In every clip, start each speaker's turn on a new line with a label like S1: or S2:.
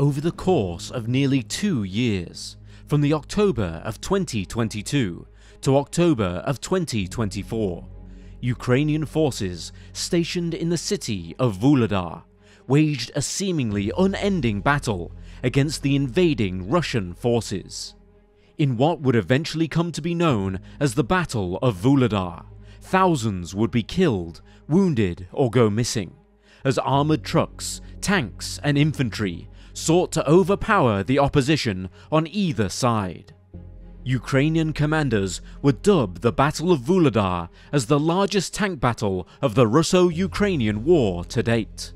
S1: over the course of nearly 2 years, from the October of 2022 to October of 2024, Ukrainian forces stationed in the city of Vuhledar waged a seemingly unending battle against the invading Russian forces. In what would eventually come to be known as the Battle of Vuhledar, thousands would be killed, wounded or go missing, as armoured trucks, tanks and infantry sought to overpower the opposition on either side. Ukrainian commanders would dub the Battle of Vuhledar as the largest tank battle of the Russo-Ukrainian War to date.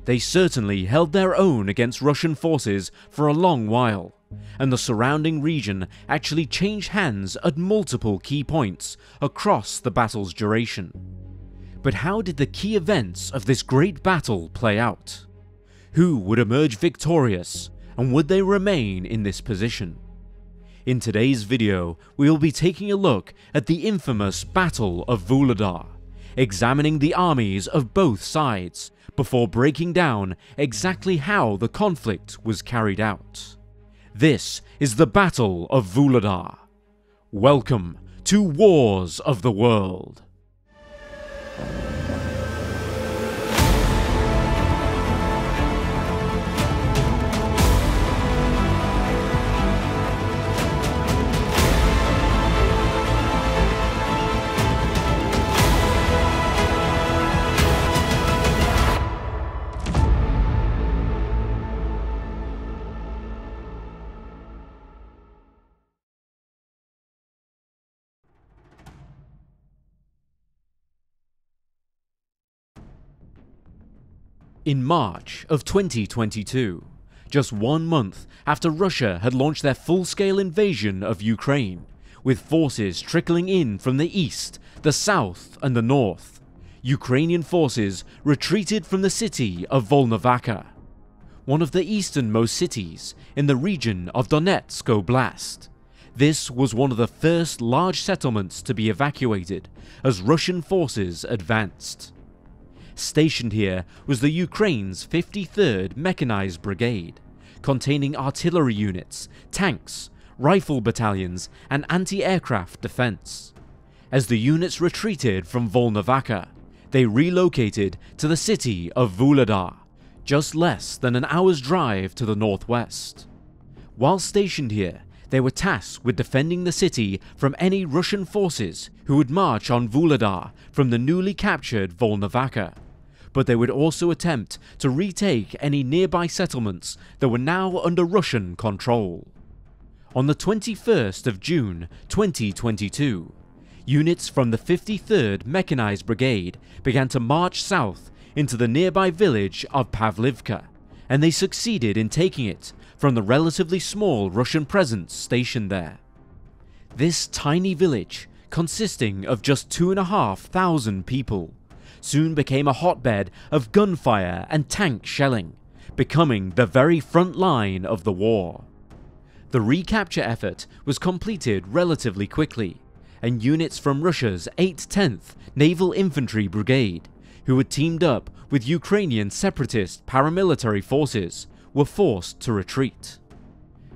S1: They certainly held their own against Russian forces for a long while, and the surrounding region actually changed hands at multiple key points across the battle's duration. But how did the key events of this great battle play out? Who would emerge victorious, and would they remain in this position? In today's video, we will be taking a look at the infamous Battle of Vuhledar, examining the armies of both sides, before breaking down exactly how the conflict was carried out. This is the Battle of Vuhledar. Welcome to Wars of the World. In March of 2022, just 1 month after Russia had launched their full-scale invasion of Ukraine, with forces trickling in from the east, the south and the north, Ukrainian forces retreated from the city of Pavlivka, one of the easternmost cities in the region of Donetsk Oblast. This was one of the first large settlements to be evacuated as Russian forces advanced. Stationed here was the Ukraine's 53rd Mechanized Brigade, containing artillery units, tanks, rifle battalions and anti-aircraft defense. As the units retreated from Pavlivka, they relocated to the city of Vuhledar, just less than an hour's drive to the northwest. While stationed here, they were tasked with defending the city from any Russian forces who would march on Vuhledar from the newly captured Pavlivka, but they would also attempt to retake any nearby settlements that were now under Russian control. On the 21st of June 2022, units from the 53rd Mechanized Brigade began to march south into the nearby village of Pavlivka, and they succeeded in taking it from the relatively small Russian presence stationed there. This tiny village, consisting of just 2,500 people, soon became a hotbed of gunfire and tank shelling, becoming the very front line of the war. The recapture effort was completed relatively quickly, and units from Russia's 8th Naval Infantry Brigade, who had teamed up with Ukrainian separatist paramilitary forces, were forced to retreat.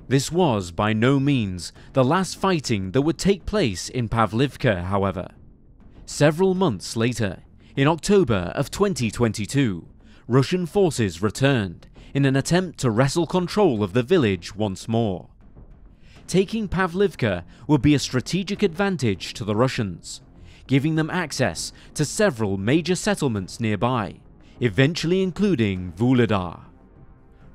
S1: This was by no means the last fighting that would take place in Pavlivka, however. Several months later, in October of 2022, Russian forces returned in an attempt to wrestle control of the village once more. Taking Pavlivka would be a strategic advantage to the Russians, giving them access to several major settlements nearby, eventually including Vuhledar.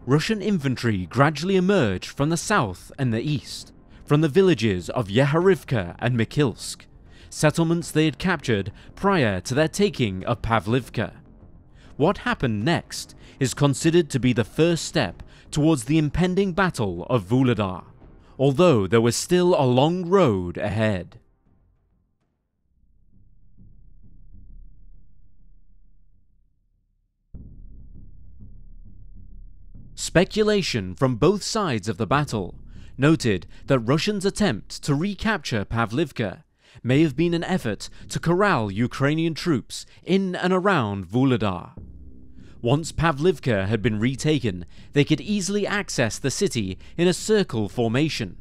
S1: Russian infantry gradually emerged from the south and the east, from the villages of Yehorivka and Mikilsk, settlements they had captured prior to their taking of Pavlivka. What happened next is considered to be the first step towards the impending Battle of Vuhledar, although there was still a long road ahead. Speculation from both sides of the battle noted that Russians' attempt to recapture Pavlivka may have been an effort to corral Ukrainian troops in and around Vuhledar. Once Pavlivka had been retaken, they could easily access the city in a circle formation,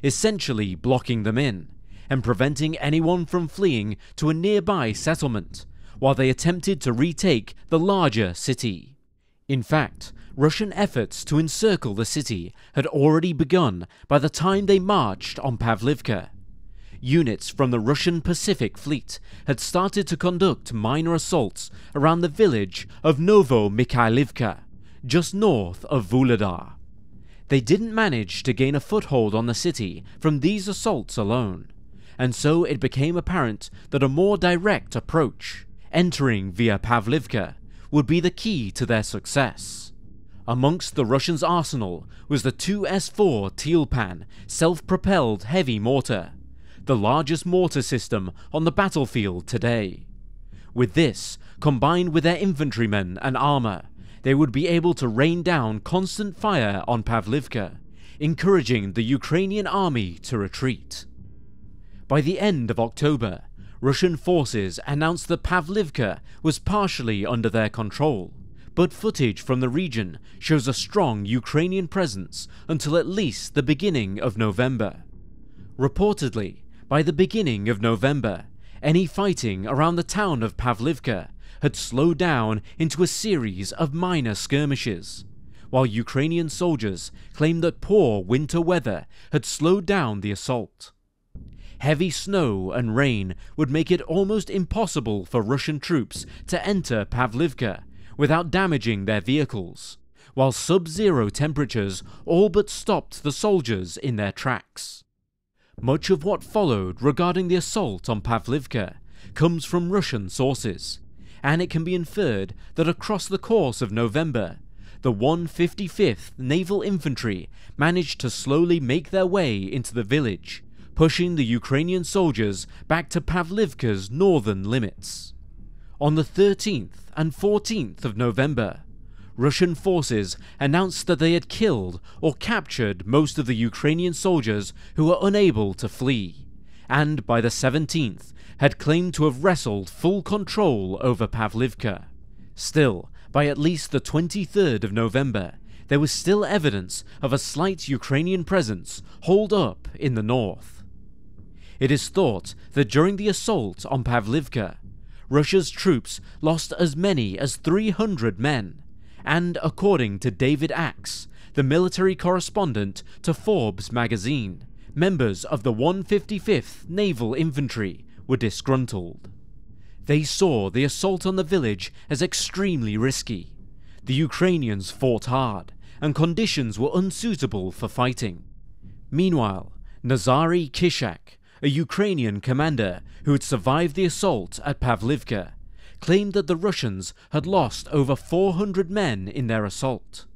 S1: essentially blocking them in, and preventing anyone from fleeing to a nearby settlement, while they attempted to retake the larger city. In fact, Russian efforts to encircle the city had already begun by the time they marched on Pavlivka. Units from the Russian Pacific Fleet had started to conduct minor assaults around the village of Novo-Mikhailivka, just north of Vuhledar. They didn't manage to gain a foothold on the city from these assaults alone, and so it became apparent that a more direct approach, entering via Pavlivka, would be the key to their success. Amongst the Russians' arsenal was the 2S4 Tilpan self-propelled heavy mortar, the largest mortar system on the battlefield today. With this, combined with their infantrymen and armour, they would be able to rain down constant fire on Pavlivka, encouraging the Ukrainian army to retreat. By the end of October, Russian forces announced that Pavlivka was partially under their control, but footage from the region shows a strong Ukrainian presence until at least the beginning of November. Reportedly, by the beginning of November, any fighting around the town of Pavlivka had slowed down into a series of minor skirmishes, while Ukrainian soldiers claimed that poor winter weather had slowed down the assault. Heavy snow and rain would make it almost impossible for Russian troops to enter Pavlivka without damaging their vehicles, while sub-zero temperatures all but stopped the soldiers in their tracks. Much of what followed regarding the assault on Pavlivka comes from Russian sources, and it can be inferred that across the course of November, the 155th Naval Infantry managed to slowly make their way into the village, pushing the Ukrainian soldiers back to Pavlivka's northern limits. On the 13th and 14th of November, Russian forces announced that they had killed or captured most of the Ukrainian soldiers who were unable to flee, and by the 17th had claimed to have wrestled full control over Pavlivka. Still, by at least the 23rd of November, there was still evidence of a slight Ukrainian presence holed up in the north. It is thought that during the assault on Pavlivka, Russia's troops lost as many as 300 men, and according to David Axe, the military correspondent to Forbes magazine, members of the 155th Naval Infantry were disgruntled. They saw the assault on the village as extremely risky. The Ukrainians fought hard, and conditions were unsuitable for fighting. Meanwhile, Nazary Kishak, a Ukrainian commander who had survived the assault at Pavlivka, claimed that the Russians had lost over 400 men in their assault.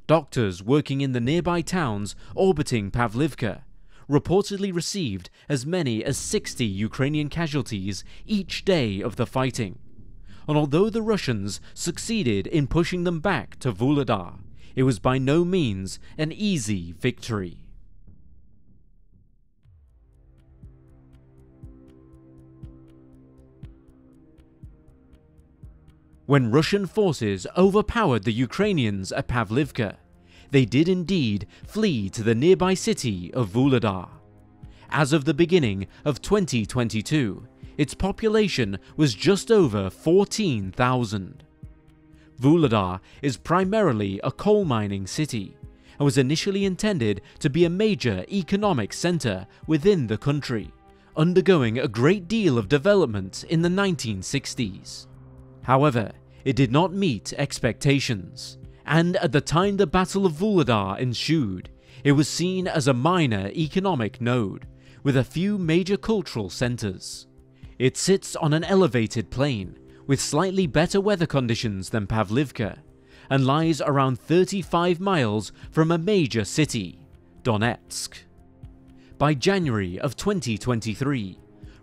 S1: Doctors working in the nearby towns orbiting Pavlivka reportedly received as many as 60 Ukrainian casualties each day of the fighting, and although the Russians succeeded in pushing them back to Vuhledar, it was by no means an easy victory. When Russian forces overpowered the Ukrainians at Pavlivka, they did indeed flee to the nearby city of Vuhledar. As of the beginning of 2022, its population was just over 14,000. Vuhledar is primarily a coal mining city, and was initially intended to be a major economic centre within the country, undergoing a great deal of development in the 1960s. However, it did not meet expectations, and at the time the Battle of Vuhledar ensued, it was seen as a minor economic node, with a few major cultural centres. It sits on an elevated plain, with slightly better weather conditions than Pavlivka, and lies around 35 miles from a major city, Donetsk. By January of 2023,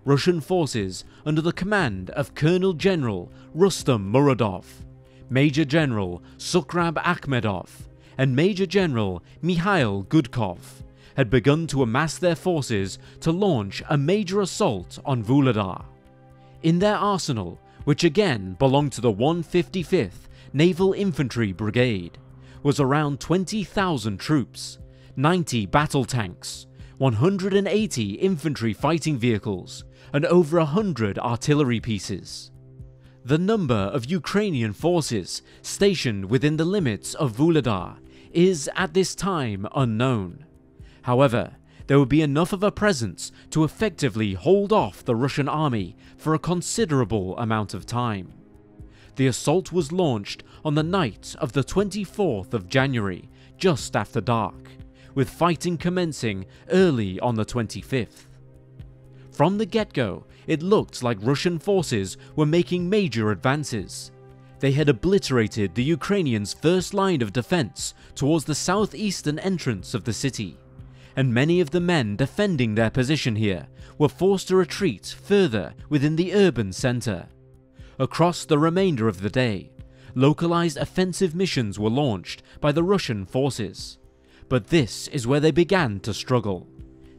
S1: Russian forces under the command of Colonel General Rustam Muradov, Major General Sukrab Akhmedov, and Major General Mikhail Gudkov had begun to amass their forces to launch a major assault on Vuhledar. In their arsenal, which again belonged to the 155th Naval Infantry Brigade, was around 20,000 troops, 90 battle tanks, 180 infantry fighting vehicles, and over 100 artillery pieces. The number of Ukrainian forces stationed within the limits of Vuhledar is at this time unknown. However, there would be enough of a presence to effectively hold off the Russian army for a considerable amount of time. The assault was launched on the night of the 24th of January, just after dark, with fighting commencing early on the 25th. From the get-go, it looked like Russian forces were making major advances. They had obliterated the Ukrainians' first line of defense towards the southeastern entrance of the city, and many of the men defending their position here were forced to retreat further within the urban center. Across the remainder of the day, localized offensive missions were launched by the Russian forces, but this is where they began to struggle.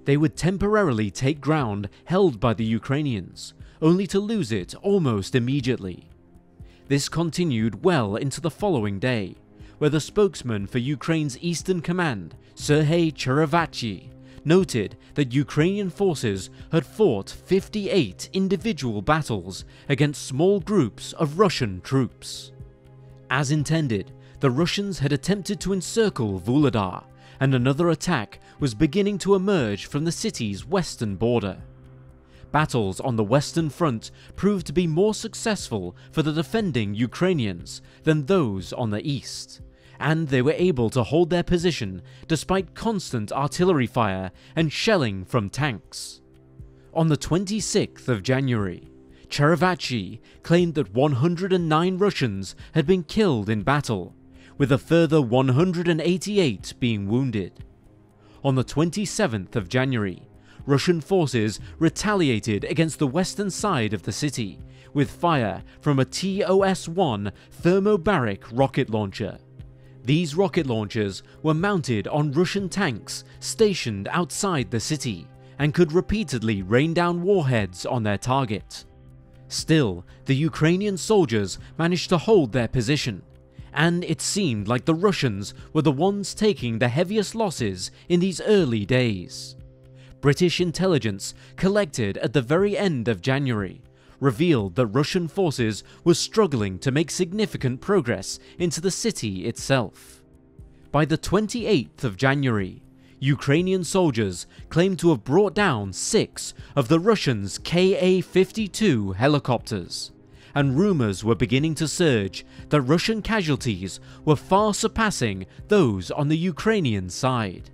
S1: They would temporarily take ground held by the Ukrainians, only to lose it almost immediately. This continued well into the following day, where the spokesman for Ukraine's Eastern Command, Serhiy Cherevachyi, noted that Ukrainian forces had fought 58 individual battles against small groups of Russian troops. As intended, the Russians had attempted to encircle Vuhledar, and another attack was beginning to emerge from the city's western border. Battles on the western front proved to be more successful for the defending Ukrainians than those on the east, and they were able to hold their position despite constant artillery fire and shelling from tanks. On the 26th of January, Cherevachyi claimed that 109 Russians had been killed in battle, with a further 188 being wounded. On the 27th of January, Russian forces retaliated against the western side of the city with fire from a TOS-1 thermobaric rocket launcher. These rocket launchers were mounted on Russian tanks stationed outside the city and could repeatedly rain down warheads on their target. Still, the Ukrainian soldiers managed to hold their position, and it seemed like the Russians were the ones taking the heaviest losses in these early days. British intelligence collected at the very end of January revealed that Russian forces were struggling to make significant progress into the city itself. By the 28th of January, Ukrainian soldiers claimed to have brought down 6 of the Russians' Ka-52 helicopters, and rumors were beginning to surge that Russian casualties were far surpassing those on the Ukrainian side.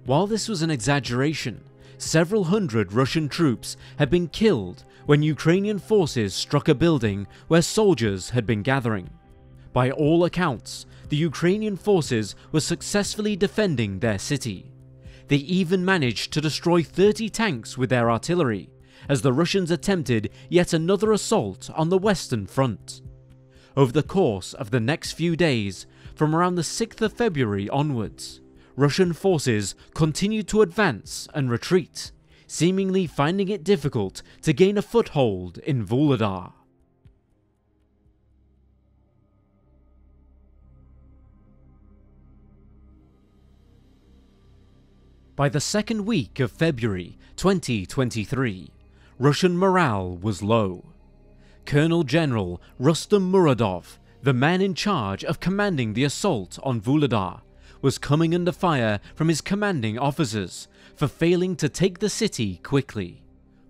S1: While this was an exaggeration, several hundred Russian troops had been killed when Ukrainian forces struck a building where soldiers had been gathering. By all accounts, the Ukrainian forces were successfully defending their city. They even managed to destroy 30 tanks with their artillery, as the Russians attempted yet another assault on the western front. Over the course of the next few days, from around the 6th of February onwards, Russian forces continued to advance and retreat, seemingly finding it difficult to gain a foothold in Vuhledar. By the second week of February 2023, Russian morale was low. Colonel General Rustam Muradov, the man in charge of commanding the assault on Vuhledar, was coming under fire from his commanding officers for failing to take the city quickly.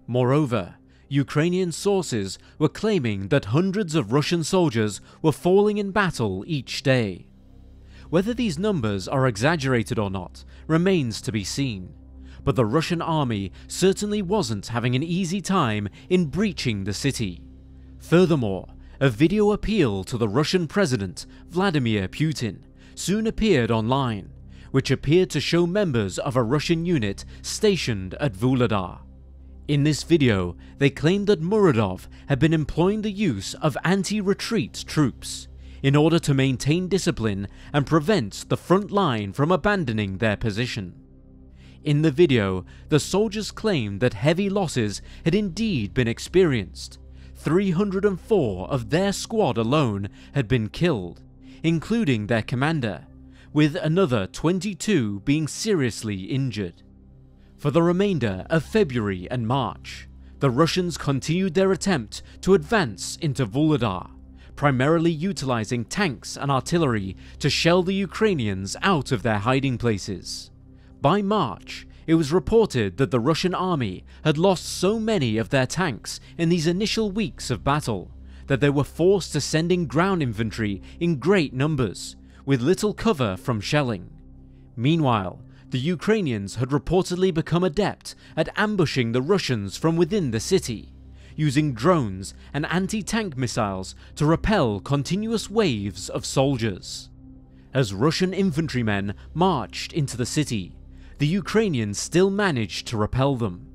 S1: Moreover, Ukrainian sources were claiming that hundreds of Russian soldiers were falling in battle each day. Whether these numbers are exaggerated or not remains to be seen, but the Russian army certainly wasn't having an easy time in breaching the city. Furthermore, a video appeal to the Russian President Vladimir Putin soon appeared online, which appeared to show members of a Russian unit stationed at Vuhledar. In this video, they claimed that Muradov had been employing the use of anti-retreat troops in order to maintain discipline and prevent the front line from abandoning their position. In the video, the soldiers claimed that heavy losses had indeed been experienced. 304 of their squad alone had been killed, including their commander, with another 22 being seriously injured. For the remainder of February and March, the Russians continued their attempt to advance into Vuhledar, primarily utilizing tanks and artillery to shell the Ukrainians out of their hiding places. By March, it was reported that the Russian army had lost so many of their tanks in these initial weeks of battle that they were forced to send in ground infantry in great numbers, with little cover from shelling. Meanwhile, the Ukrainians had reportedly become adept at ambushing the Russians from within the city, using drones and anti-tank missiles to repel continuous waves of soldiers. As Russian infantrymen marched into the city, the Ukrainians still managed to repel them.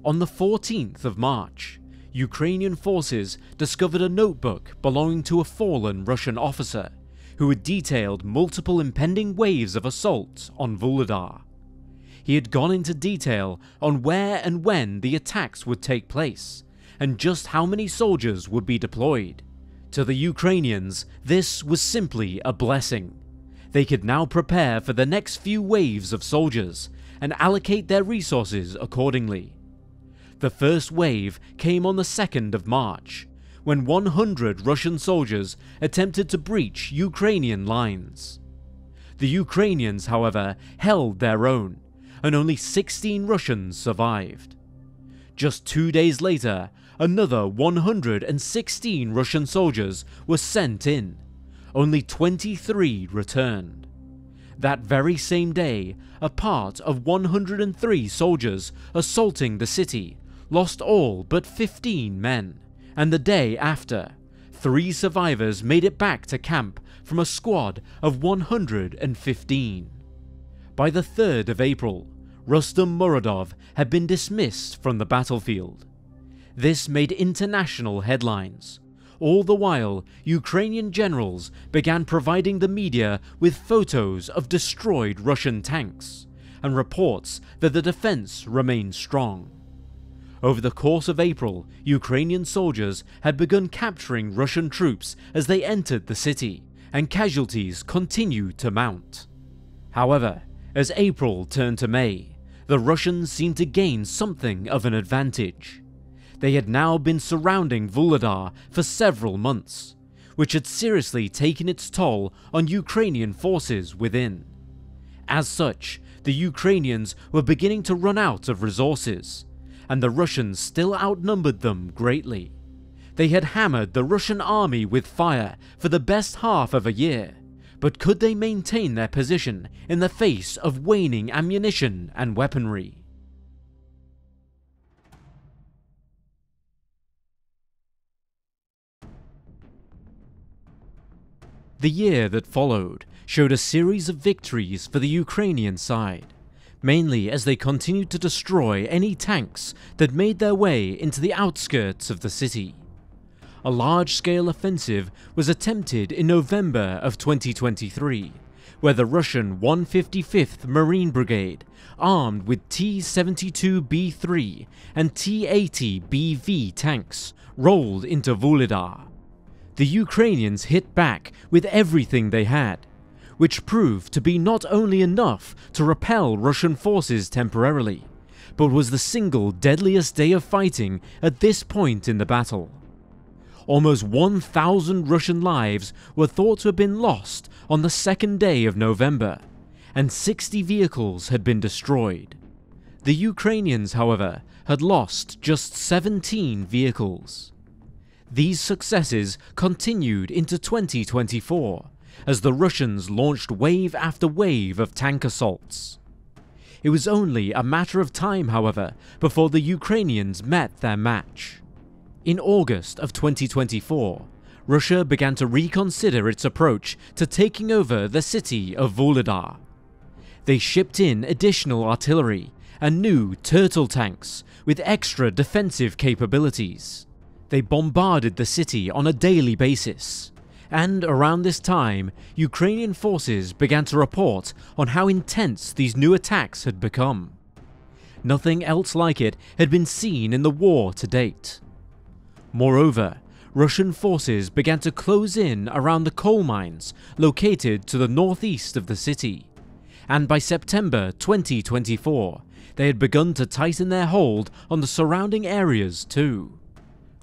S1: On the 14th of March, Ukrainian forces discovered a notebook belonging to a fallen Russian officer who had detailed multiple impending waves of assault on Vuhledar. He had gone into detail on where and when the attacks would take place, and just how many soldiers would be deployed. To the Ukrainians, this was simply a blessing. They could now prepare for the next few waves of soldiers and allocate their resources accordingly. The first wave came on the 2nd of March, when 100 Russian soldiers attempted to breach Ukrainian lines. The Ukrainians, however, held their own, and only 16 Russians survived. Just 2 days later, another 116 Russian soldiers were sent in. Only 23 returned. That very same day, a part of 103 soldiers assaulting the city lost all but 15 men, and the day after, 3 survivors made it back to camp from a squad of 115. By the 3rd of April, Rustam Muradov had been dismissed from the battlefield. This made international headlines. All the while, Ukrainian generals began providing the media with photos of destroyed Russian tanks, and reports that the defense remained strong. Over the course of April, Ukrainian soldiers had begun capturing Russian troops as they entered the city, and casualties continued to mount. However, as April turned to May, the Russians seemed to gain something of an advantage. They had now been surrounding Vuhledar for several months, which had seriously taken its toll on Ukrainian forces within. As such, the Ukrainians were beginning to run out of resources, and the Russians still outnumbered them greatly. They had hammered the Russian army with fire for the best half of a year, but could they maintain their position in the face of waning ammunition and weaponry? The year that followed showed a series of victories for the Ukrainian side, mainly as they continued to destroy any tanks that made their way into the outskirts of the city. A large-scale offensive was attempted in November of 2023, where the Russian 155th Marine Brigade, armed with T-72B3 and T-80BV tanks, rolled into Vuhledar. The Ukrainians hit back with everything they had, which proved to be not only enough to repel Russian forces temporarily, but was the single deadliest day of fighting at this point in the battle. Almost 1,000 Russian lives were thought to have been lost on the 2nd day of November, and 60 vehicles had been destroyed. The Ukrainians, however, had lost just 17 vehicles. These successes continued into 2024, as the Russians launched wave after wave of tank assaults. It was only a matter of time, however, before the Ukrainians met their match. In August of 2024, Russia began to reconsider its approach to taking over the city of Vuhledar. They shipped in additional artillery and new turtle tanks with extra defensive capabilities. They bombarded the city on a daily basis, and around this time, Ukrainian forces began to report on how intense these new attacks had become. Nothing else like it had been seen in the war to date. Moreover, Russian forces began to close in around the coal mines located to the northeast of the city, and by September 2024, they had begun to tighten their hold on the surrounding areas too.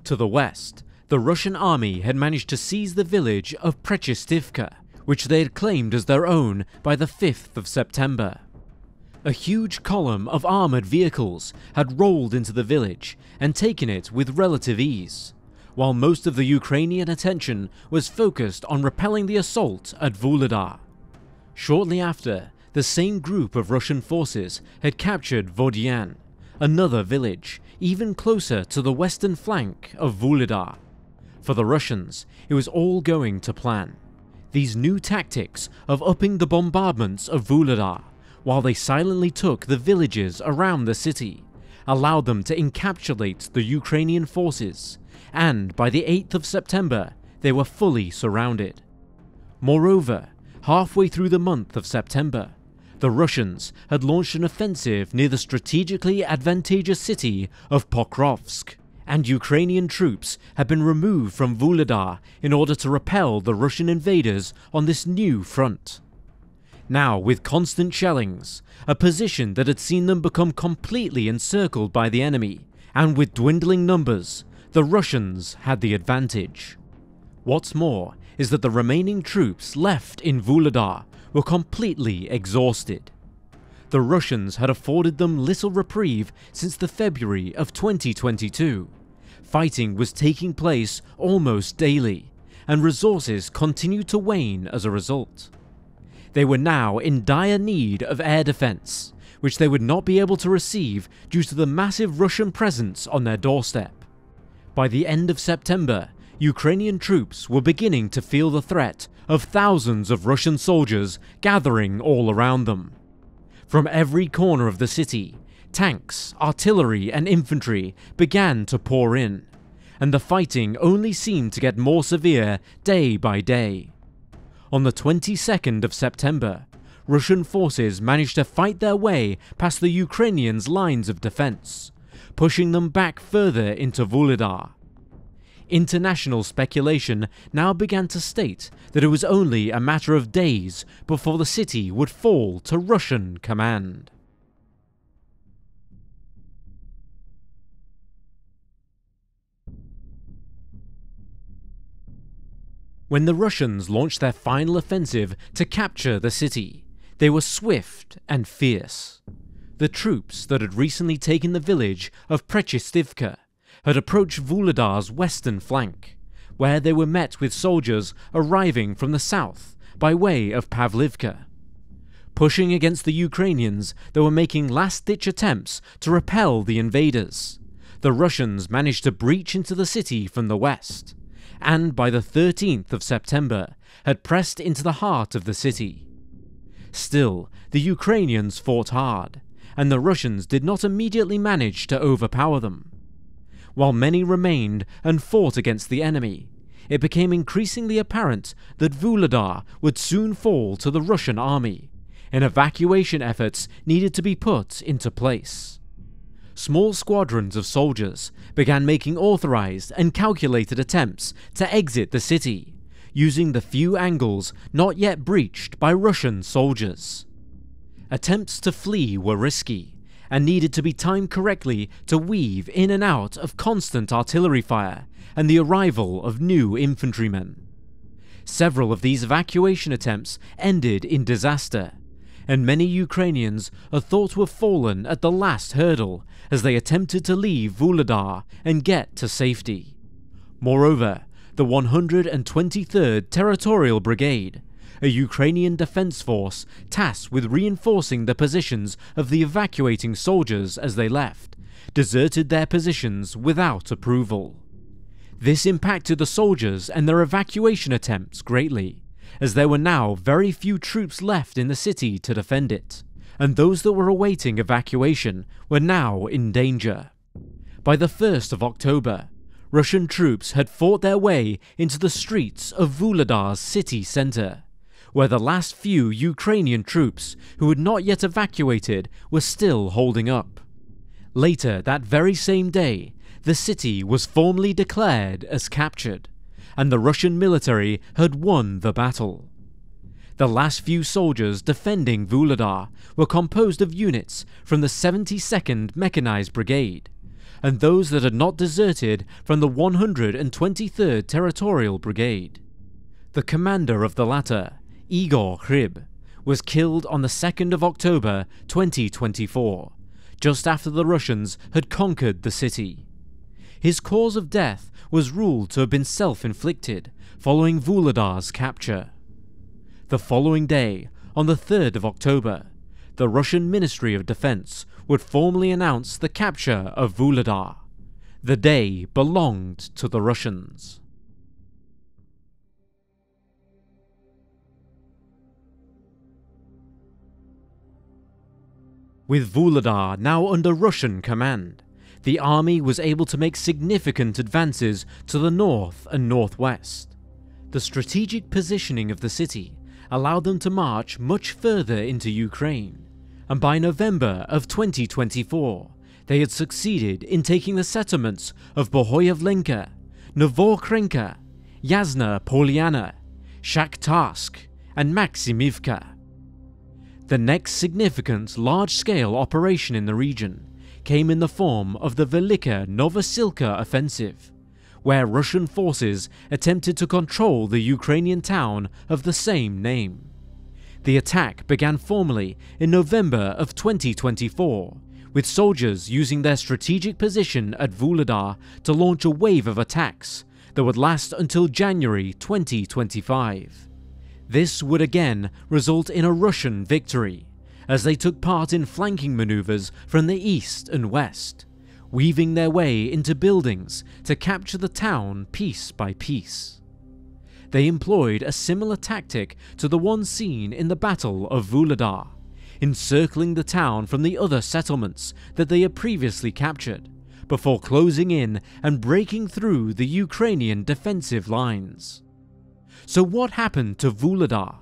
S1: To the west, the Russian army had managed to seize the village of Prechistivka, which they had claimed as their own by the 5th of September. A huge column of armoured vehicles had rolled into the village and taken it with relative ease, while most of the Ukrainian attention was focused on repelling the assault at Vuhledar. Shortly after, the same group of Russian forces had captured Vodian, another village, even closer to the western flank of Vuhledar. For the Russians, it was all going to plan. These new tactics of upping the bombardments of Vuhledar, while they silently took the villages around the city, allowed them to encapsulate the Ukrainian forces, and by the 8th of September, they were fully surrounded. Moreover, halfway through the month of September, the Russians had launched an offensive near the strategically advantageous city of Pokrovsk, and Ukrainian troops had been removed from Vuhledar in order to repel the Russian invaders on this new front. Now, with constant shellings, a position that had seen them become completely encircled by the enemy, and with dwindling numbers, the Russians had the advantage. What's more is that the remaining troops left in Vuhledar were completely exhausted. The Russians had afforded them little reprieve since the February of 2022. Fighting was taking place almost daily, and resources continued to wane as a result. They were now in dire need of air defense, which they would not be able to receive due to the massive Russian presence on their doorstep. By the end of September, Ukrainian troops were beginning to feel the threat of thousands of Russian soldiers gathering all around them. From every corner of the city, tanks, artillery and infantry began to pour in, and the fighting only seemed to get more severe day by day. On the 22nd of September, Russian forces managed to fight their way past the Ukrainians' lines of defense, pushing them back further into Vuhledar. International speculation now began to state that it was only a matter of days before the city would fall to Russian command. When the Russians launched their final offensive to capture the city, they were swift and fierce. The troops that had recently taken the village of Prechistivka had approached Vuhledar's western flank, where they were met with soldiers arriving from the south by way of Pavlivka. Pushing against the Ukrainians that were making last-ditch attempts to repel the invaders, the Russians managed to breach into the city from the west, and by the 13th of September had pressed into the heart of the city. Still, the Ukrainians fought hard, and the Russians did not immediately manage to overpower them. While many remained and fought against the enemy, it became increasingly apparent that Vuhledar would soon fall to the Russian army, and evacuation efforts needed to be put into place. Small squadrons of soldiers began making authorized and calculated attempts to exit the city, using the few angles not yet breached by Russian soldiers. Attempts to flee were risky, and needed to be timed correctly to weave in and out of constant artillery fire and the arrival of new infantrymen. Several of these evacuation attempts ended in disaster, and many Ukrainians are thought to have fallen at the last hurdle as they attempted to leave Vuhledar and get to safety. Moreover, the 123rd Territorial Brigade, a Ukrainian defense force tasked with reinforcing the positions of the evacuating soldiers as they left, deserted their positions without approval. This impacted the soldiers and their evacuation attempts greatly, as there were now very few troops left in the city to defend it, and those that were awaiting evacuation were now in danger. By the 1st of October, Russian troops had fought their way into the streets of Vuhledar's city centre, where the last few Ukrainian troops who had not yet evacuated were still holding up. Later that very same day, the city was formally declared as captured, and the Russian military had won the battle. The last few soldiers defending Vuhledar were composed of units from the 72nd Mechanized Brigade, and those that had not deserted from the 123rd Territorial Brigade. The commander of the latter, Igor Kryb, was killed on the 2nd of October 2024, just after the Russians had conquered the city. His cause of death was ruled to have been self-inflicted following Vuhledar's capture. The following day, on the 3rd of October, the Russian Ministry of Defence would formally announce the capture of Vuhledar. The day belonged to the Russians. With Vuhledar now under Russian command, the army was able to make significant advances to the north and northwest. The strategic positioning of the city allowed them to march much further into Ukraine, and by November of 2024, they had succeeded in taking the settlements of Pavlivka, Novokrenka, Yasna Polyana, Shakhtarsk, and Maximivka. The next significant large-scale operation in the region came in the form of the Velika Novosilka offensive, where Russian forces attempted to control the Ukrainian town of the same name. The attack began formally in November of 2024, with soldiers using their strategic position at Vuhledar to launch a wave of attacks that would last until January 2025. This would again result in a Russian victory, as they took part in flanking maneuvers from the east and west, weaving their way into buildings to capture the town piece by piece. They employed a similar tactic to the one seen in the Battle of Vuhledar, encircling the town from the other settlements that they had previously captured, before closing in and breaking through the Ukrainian defensive lines. So what happened to Vuhledar?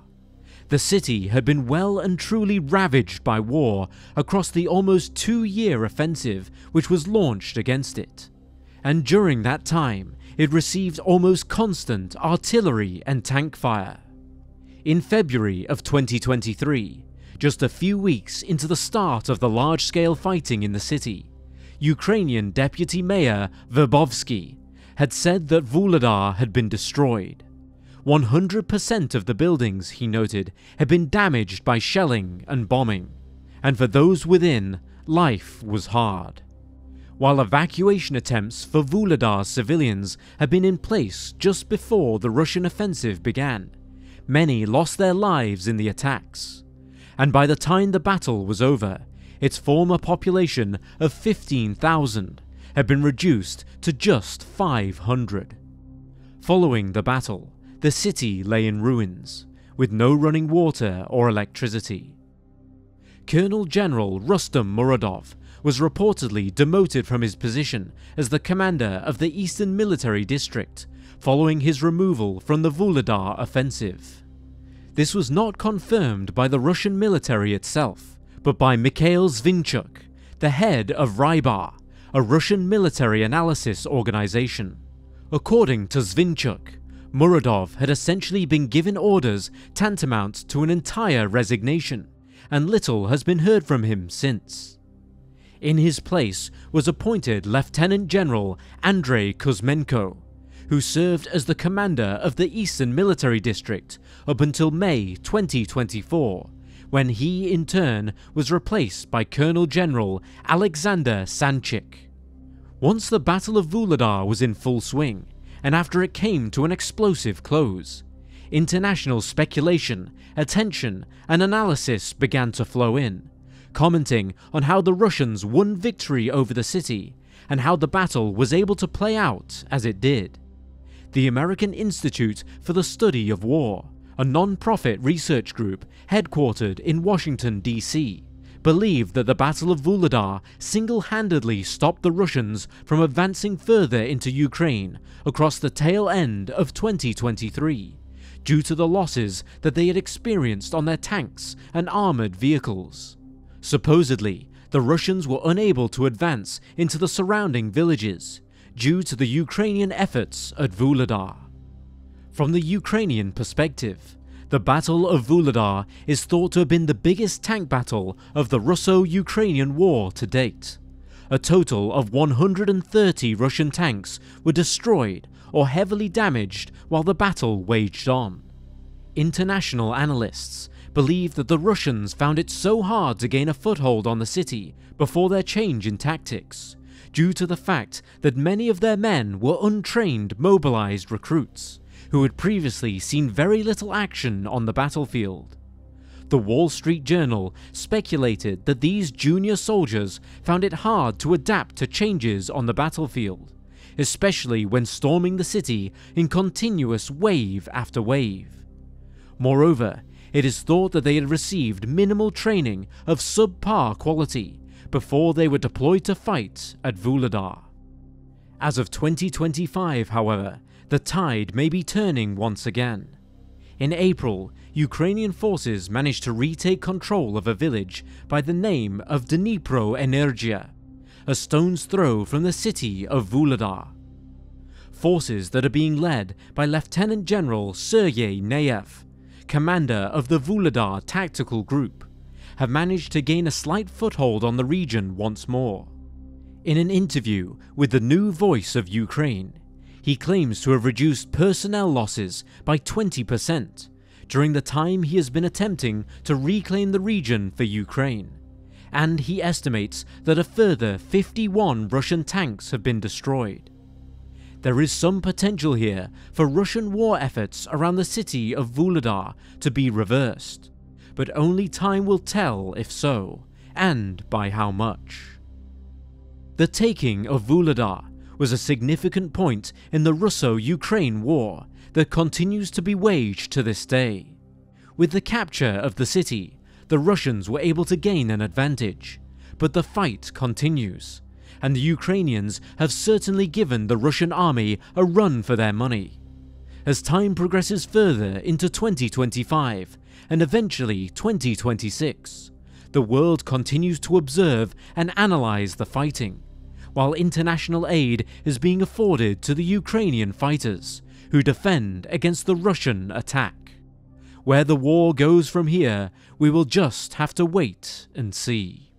S1: The city had been well and truly ravaged by war across the almost 2-year offensive which was launched against it, and during that time it received almost constant artillery and tank fire. In February of 2023, just a few weeks into the start of the large-scale fighting in the city, Ukrainian Deputy Mayor Verbovsky had said that Vuhledar had been destroyed. 100% of the buildings, he noted, had been damaged by shelling and bombing, and for those within, life was hard. While evacuation attempts for Vuhledar's civilians had been in place just before the Russian offensive began, many lost their lives in the attacks, and by the time the battle was over, its former population of 15,000 had been reduced to just 500. Following the battle, the city lay in ruins, with no running water or electricity. Colonel General Rustam Muradov was reportedly demoted from his position as the commander of the Eastern Military District following his removal from the Vuhledar offensive. This was not confirmed by the Russian military itself, but by Mikhail Zvinchuk, the head of Rybar, a Russian military analysis organization. According to Zvinchuk, Muradov had essentially been given orders tantamount to an entire resignation, and little has been heard from him since. In his place was appointed Lieutenant General Andrei Kuzmenko, who served as the commander of the Eastern Military District up until May 2024, when he in turn was replaced by Colonel General Alexander Sanchik. Once the Battle of Vuhledar was in full swing, and after it came to an explosive close, international speculation, attention, and analysis began to flow in, commenting on how the Russians won victory over the city and how the battle was able to play out as it did. The American Institute for the Study of War, a non-profit research group headquartered in Washington, D.C., believed that the Battle of Vuhledar single-handedly stopped the Russians from advancing further into Ukraine across the tail end of 2023, due to the losses that they had experienced on their tanks and armoured vehicles. Supposedly, the Russians were unable to advance into the surrounding villages due to the Ukrainian efforts at Vuhledar. From the Ukrainian perspective, the Battle of Vuhledar is thought to have been the biggest tank battle of the Russo-Ukrainian War to date. A total of 130 Russian tanks were destroyed or heavily damaged while the battle waged on. International analysts believe that the Russians found it so hard to gain a foothold on the city before their change in tactics, due to the fact that many of their men were untrained, mobilized recruits who had previously seen very little action on the battlefield. The Wall Street Journal speculated that these junior soldiers found it hard to adapt to changes on the battlefield, especially when storming the city in continuous wave after wave. Moreover, it is thought that they had received minimal training of subpar quality before they were deployed to fight at Vuhledar. As of 2025, however, the tide may be turning once again. In April, Ukrainian forces managed to retake control of a village by the name of Dnipro-Energia, a stone's throw from the city of Vuhledar. Forces that are being led by Lieutenant General Sergei Neyev, commander of the Vuhledar Tactical Group, have managed to gain a slight foothold on the region once more. In an interview with the New Voice of Ukraine, he claims to have reduced personnel losses by 20% during the time he has been attempting to reclaim the region for Ukraine, and he estimates that a further 51 Russian tanks have been destroyed. There is some potential here for Russian war efforts around the city of Vuhledar to be reversed, but only time will tell if so, and by how much. The taking of Vuhledar was a significant point in the Russo-Ukrainian War that continues to be waged to this day. With the capture of the city, the Russians were able to gain an advantage, but the fight continues, and the Ukrainians have certainly given the Russian army a run for their money. As time progresses further into 2025 and eventually 2026, the world continues to observe and analyze the fighting, while international aid is being afforded to the Ukrainian fighters who defend against the Russian attack. Where the war goes from here, we will just have to wait and see.